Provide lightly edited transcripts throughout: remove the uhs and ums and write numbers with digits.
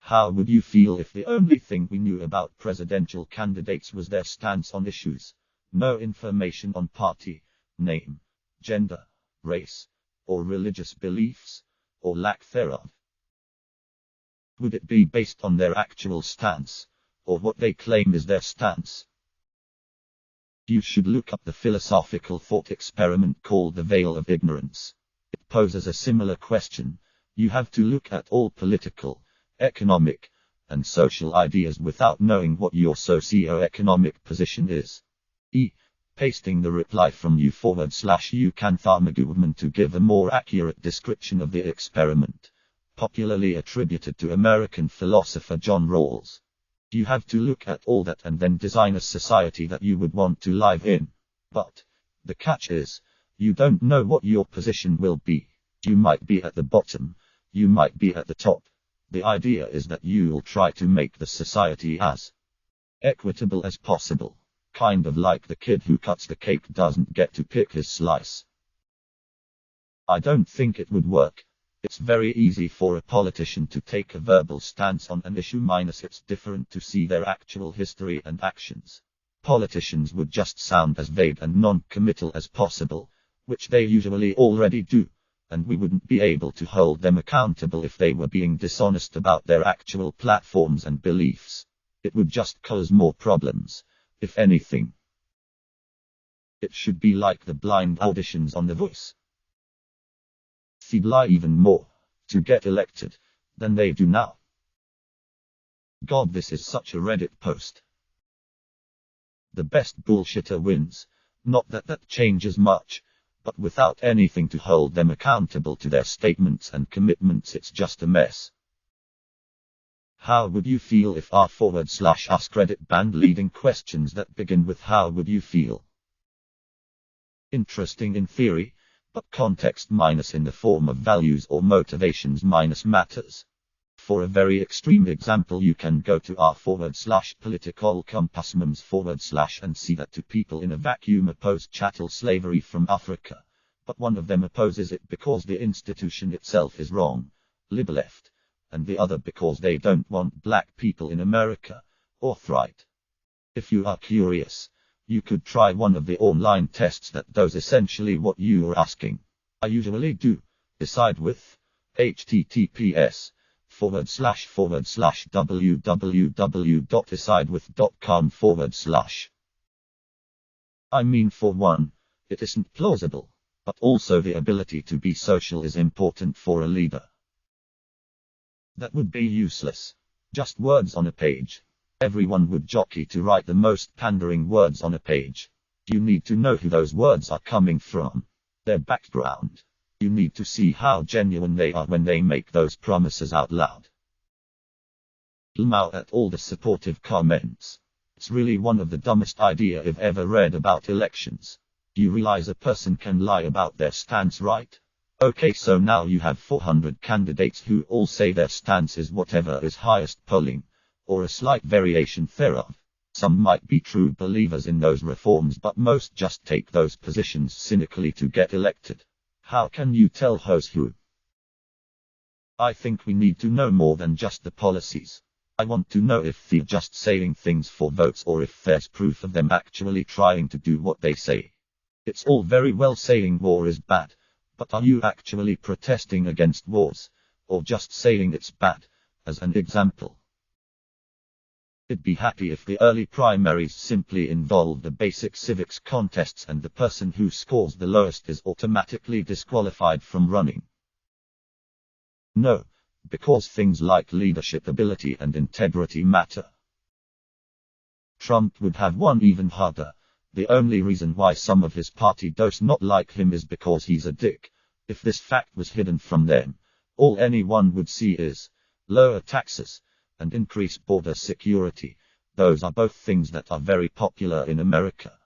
How would you feel if the only thing we knew about presidential candidates was their stance on issues? No information on party, name, gender, race, or religious beliefs, or lack thereof. Would it be based on their actual stance, or what they claim is their stance? You should look up the philosophical thought experiment called the Veil of Ignorance. It poses a similar question. You have to look at all political, economic, and social ideas without knowing what your socio-economic position is. Pasting the reply from u can Tharmagoodman to give a more accurate description of the experiment, popularly attributed to American philosopher John Rawls. You have to look at all that and then design a society that you would want to live in. But the catch is, you don't know what your position will be. You might be at the bottom, you might be at the top. The idea is that you'll try to make the society as equitable as possible. Kind of like the kid who cuts the cake doesn't get to pick his slice. I don't think it would work. It's very easy for a politician to take a verbal stance on an issue, it's different to see their actual history and actions. Politicians would just sound as vague and non-committal as possible, which they usually already do, and we wouldn't be able to hold them accountable if they were being dishonest about their actual platforms and beliefs. It would just cause more problems, if anything. It should be like the blind auditions on The Voice. They'd lie even more to get elected than they do now. God, this is such a Reddit post. The best bullshitter wins. Not that that changes much, but without anything to hold them accountable to their statements and commitments, it's just a mess. How would you feel if r/us Reddit banned leading questions that begin with how would you feel? Interesting in theory, but context minus in the form of values or motivations minus matters. For a very extreme example, you can go to r/political compassmemes/ and see that two people in a vacuum oppose chattel slavery from Africa, but one of them opposes it because the institution itself is wrong, lib-left, and the other because they don't want black people in America, alt-right. If you are curious, you could try one of the online tests that does essentially what you are asking. I usually do. Decide with https://www.decidewith.com/. I mean, for one, it isn't plausible, but also the ability to be social is important for a leader. That would be useless. Just words on a page. Everyone would jockey to write the most pandering words on a page. You need to know who those words are coming from, their background. You need to see how genuine they are when they make those promises out loud. Lmao at all the supportive comments. It's really one of the dumbest ideas I've ever read about elections. You realize a person can lie about their stance, right? Okay, so now you have 400 candidates who all say their stance is whatever is highest polling, or a slight variation thereof. Some might be true believers in those reforms, but most just take those positions cynically to get elected. How can you tell who's who? I think we need to know more than just the policies. I want to know if they're just saying things for votes or if there's proof of them actually trying to do what they say. It's all very well saying war is bad, but are you actually protesting against wars, or just saying it's bad, as an example? I'd be happy if the early primaries simply involved the basic civics contests and the person who scores the lowest is automatically disqualified from running. No, because things like leadership ability and integrity matter. Trump would have won even harder. The only reason why some of his party does not like him is because he's a dick. If this fact was hidden from them, all anyone would see is lower taxes and increase border security. Those are both things that are very popular in America.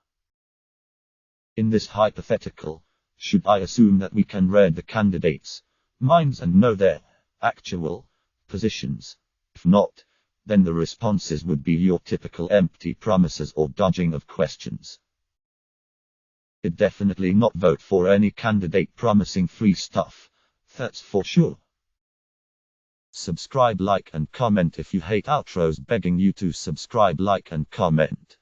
In this hypothetical, should I assume that we can read the candidates' minds and know their actual positions? If not, then the responses would be your typical empty promises or dodging of questions. I'd definitely not vote for any candidate promising free stuff, that's for sure. Subscribe, like and comment if you hate outros, begging you to subscribe, like and comment.